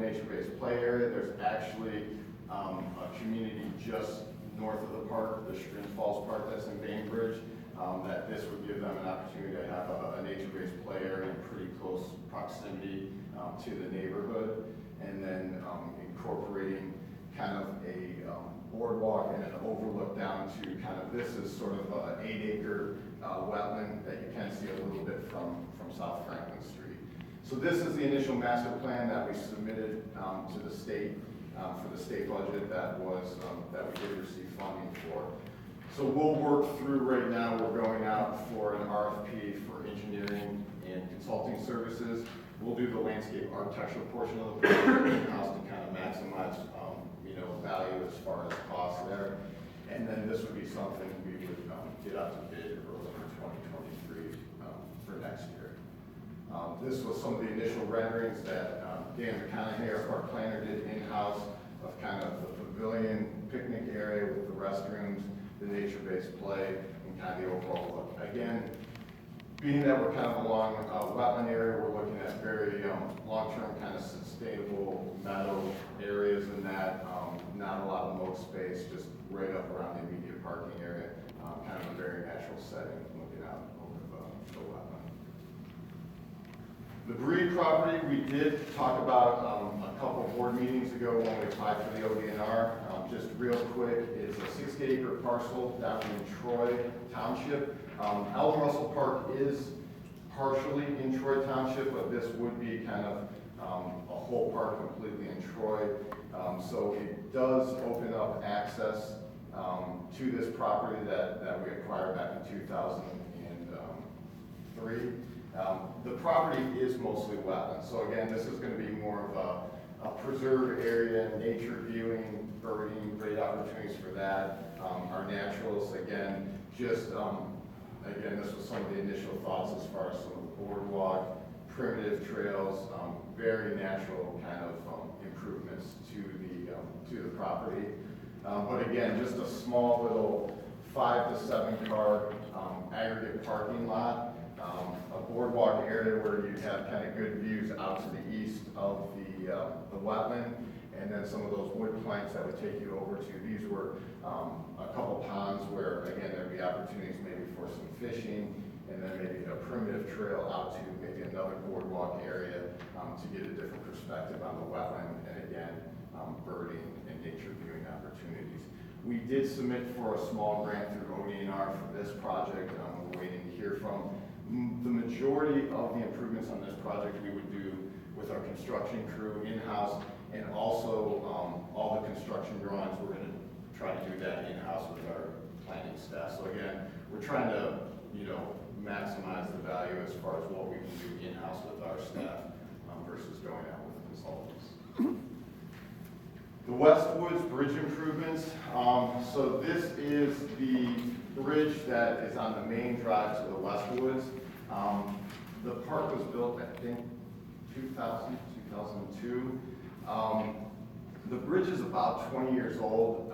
nature-based play area. There's actually a community just north of the park, the Stream Falls Park that's in Bainbridge, that this would give them an opportunity to have a nature-based play area in pretty close proximity to the neighborhood, and then incorporating kind of a boardwalk and an overlook down to kind of, this is sort of an 8-acre wetland that you can see a little bit from South Franklin Street. So this is the initial master plan that we submitted to the state for the state budget that was that we did receive funding for. So we'll work through right now. We're going out for an RFP for engineering and consulting services. We'll do the landscape architectural portion of the project in-house to kind of maximize value as far as cost there. And then this would be something we would get out to bid early in 2023 for next year. This was some of the initial renderings that Dan McConaughey, our park planner, did in-house of kind of the pavilion picnic area with the restrooms, the nature-based play, and kind of the overall look. Again, being that we're kind of along a wetland area, we're looking at very long-term kind of sustainable meadow areas in that, not a lot of moat space, just right up around the immediate parking area, kind of a very natural setting looking out over the wetland. The Breed property, we did talk about a couple of board meetings ago when we applied for the ODNR. Just real quick, it's a 60-acre parcel down in Troy Township. Elm Russell Park is partially in Troy Township, but this would be kind of a whole park completely in Troy. So it does open up access to this property that we acquired back in 2003. The property is mostly wetland. So again, this is going to be more of a preserved area, nature viewing, birding, great opportunities for that. Our naturals, again, just again, this was some of the initial thoughts as far as some of the boardwalk, primitive trails, very natural kind of improvements to the property. But again, just a small little 5 to 7 car aggregate parking lot, a boardwalk area where you have kind of good views out to the east of the wetland, and then some of those wood planks that would take you over to. These were a couple ponds where, again, there'd be opportunities maybe for some fishing, and then maybe a primitive trail out to maybe another boardwalk area to get a different perspective on the wetland, and again, birding and nature viewing opportunities. We did submit for a small grant through ODNR for this project. We're waiting to hear from. The majority of the improvements on this project we would do with our construction crew in-house, and also all the construction drawings, we're going to try to do that in-house with our planning staff. So again, we're trying to, maximize the value as far as what we can do in-house with our staff versus going out with consultants. The Westwoods Bridge improvements. So this is the bridge that is on the main drive to the Westwoods. The park was built, I think, 2000, 2002. The bridge is about 20 years old.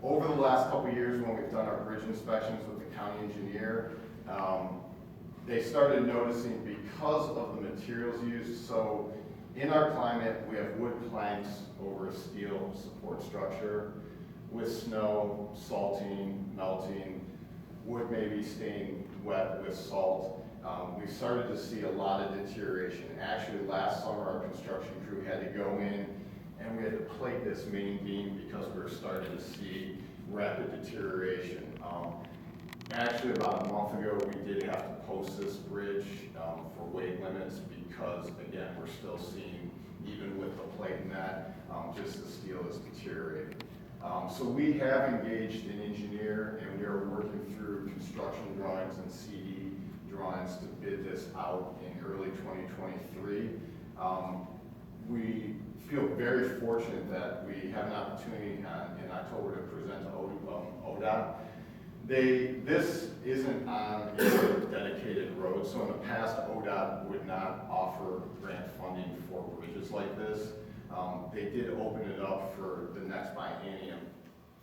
Over the last couple of years when we've done our bridge inspections with the county engineer, they started noticing because of the materials used. So in our climate, we have wood planks over a steel support structure. With snow, salting, melting, wood maybe staying wet with salt. We started to see a lot of deterioration. Actually, last summer, our construction crew had to go in and we had to plate this main beam because we were starting to see rapid deterioration. Actually, about a month ago, we did have to post this bridge for weight limits because, again, we're still seeing, even with the plate and that, just the steel is deteriorating. So we have engaged an engineer, and we are working through construction drawings and CD drawings to bid this out in early 2023. We feel very fortunate that we have an opportunity in October to present to ODOT. This isn't on a dedicated road, so in the past, ODOT would not offer grant funding for bridges like this. They did open it up for the next biennium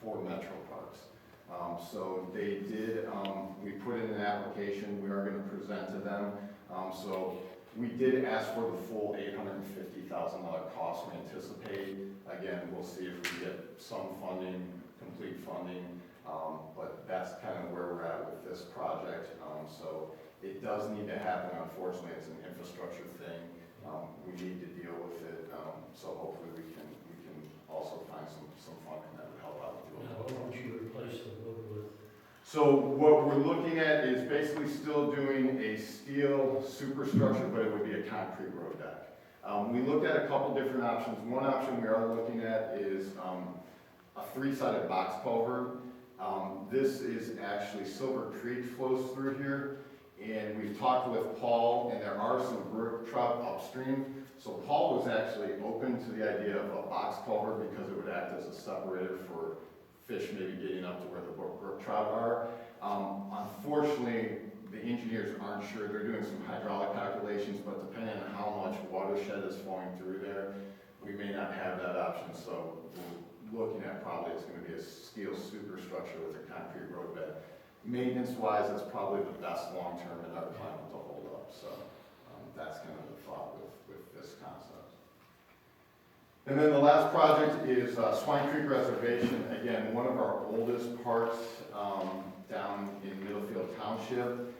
for metro parks. So they did, we put in an application, we are going to present to them. So we did ask for the full $850,000 cost. We again, we'll see if we get some funding, complete funding, but that's kind of where we're at with this project. So it does need to happen. Unfortunately, it's an infrastructure thing. We need to deal with it. So hopefully we can also find some funding that would help out with doing Now, what would you replace the wood with? So what we're looking at is basically still doing a steel superstructure, but it would be a concrete road deck. We looked at a couple different options. One option we are looking at is a three-sided box culvert. This is actually Silver Creek flows through here, and we've talked with Paul, and there are some brook trout upstream. So Paul was actually open to the idea of a box culvert because it would act as a separator for fish maybe getting up to where the brook trout are. Unfortunately, the engineers aren't sure. They're doing some hydraulic calculations, but depending on how much watershed is flowing through there, we may not have that option. So we're looking at probably it's going to be a steel superstructure with a concrete road bed. Maintenance-wise, it's probably the best long-term in our climate to hold up. So that's kind of the thought with this concept. And then the last project is Swine Creek Reservation. Again, one of our oldest parks down in Middlefield Township.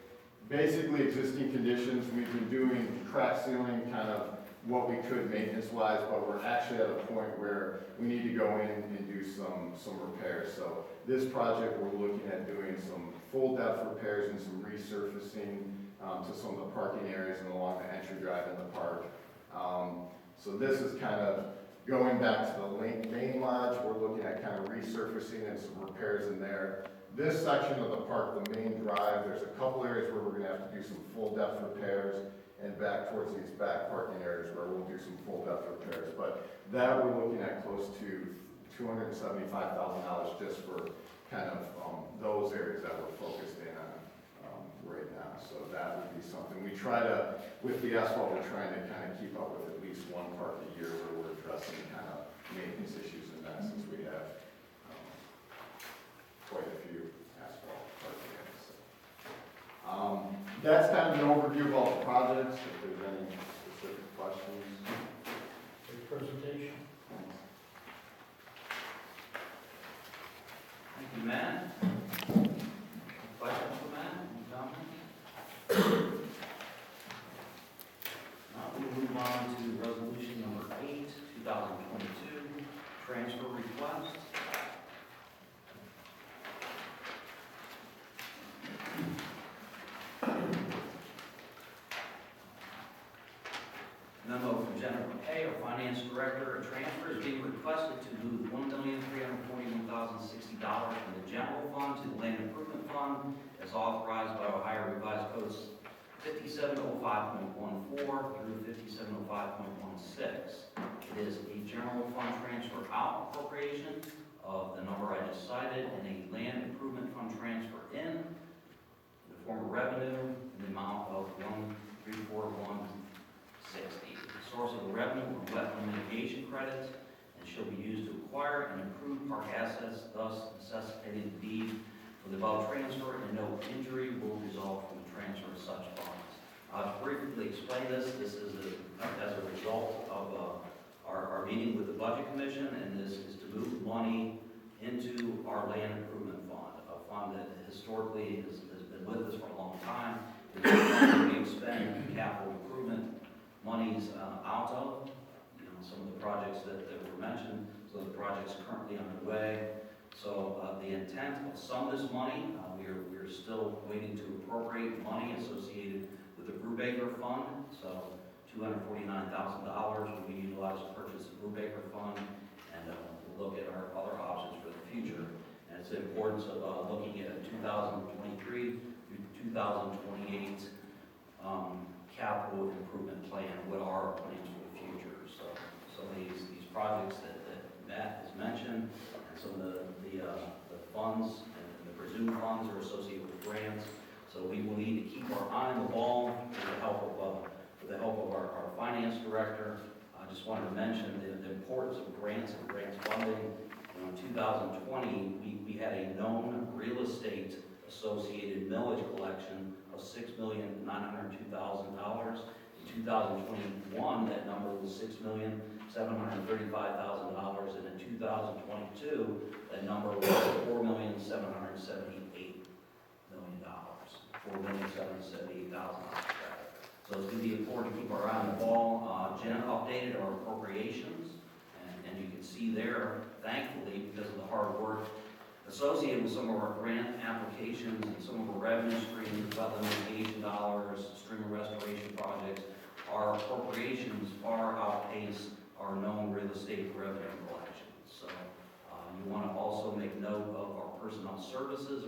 Basically existing conditions, we've been doing crack sealing, kind of what we could maintenance-wise, but we're actually at a point where we need to go in and do some repairs. So this project, we're looking at doing some full depth repairs and some resurfacing to some of the parking areas and along the entry drive in the park. So this is kind of going back to the main lodge. We're looking at kind of resurfacing and some repairs in there. This section of the park, the main drive, there's a couple areas where we're going to have to do some full depth repairs, and back towards these back parking areas where we'll do some full depth repairs. But that we're looking at close to $275,000 just for kind of those areas that we're focused in on right now. So that would be something we try to, with the asphalt, we're trying to kind of keep up with at least one park a year where we're addressing kind of maintenance issues in that, since we have quite a few asphalt parking areas. That's kind of an overview of all the projects. If there's any specific questions. Great presentation. Thank you, Matt. Questions for Matt? Any comments? Now we'll move on to resolution number 8, 2022, transfer request. Memo from Jennifer Kay, our finance director. A transfer is being requested to move $1,341,060 from the general fund to the land improvement fund as authorized by Ohio Revised Codes 5705.14 through 5705.16. It is a general fund transfer out appropriation of the number I just cited and a land improvement fund transfer in the form of revenue in the amount of $1,341,060. The source of the revenue are wetland mitigation credits and shall be used to acquire and improve park assets, thus necessitating the need for the above transfer, and no injury will result from the transfer of such funds. To briefly explain this, this is as a result of our meeting with the Budget Commission, and this is to move money into our land improvement fund, a fund that historically has been with us for a long time. It's a fund we expend capital improvement monies out of, some of the projects that were mentioned, so the project's currently underway. So the intent of some of this money, we're still waiting to appropriate money associated with the Brubaker Fund. So $249,000 will be utilized to purchase the Brubaker Fund, and we'll look at our other options for the future. And it's the importance of looking at a 2023 through 2028 capital improvement plan. What are our plans for the future? So these projects that Matt has mentioned, and some of the funds and the presumed funds are associated with grants. So we will need to keep our eye on the ball with the help of our finance director. I just wanted to mention the importance of grants and grants funding. In 2020, we had a known real estate associated millage collection of $6,902,000. In 2021, that number was $6,782,000. $735,000, and in 2022, that number was $4,778,000. $4,778,000. So it's going to be important to keep our eye on the ball. Jen updated our appropriations, and you can see there, thankfully, because of the hard work associated with some of our grant applications and some of our revenue streams, wetland mitigation dollars, stream restoration projects, our appropriations far outpace our known real estate revenue collections. So you want to also make note of our personnel services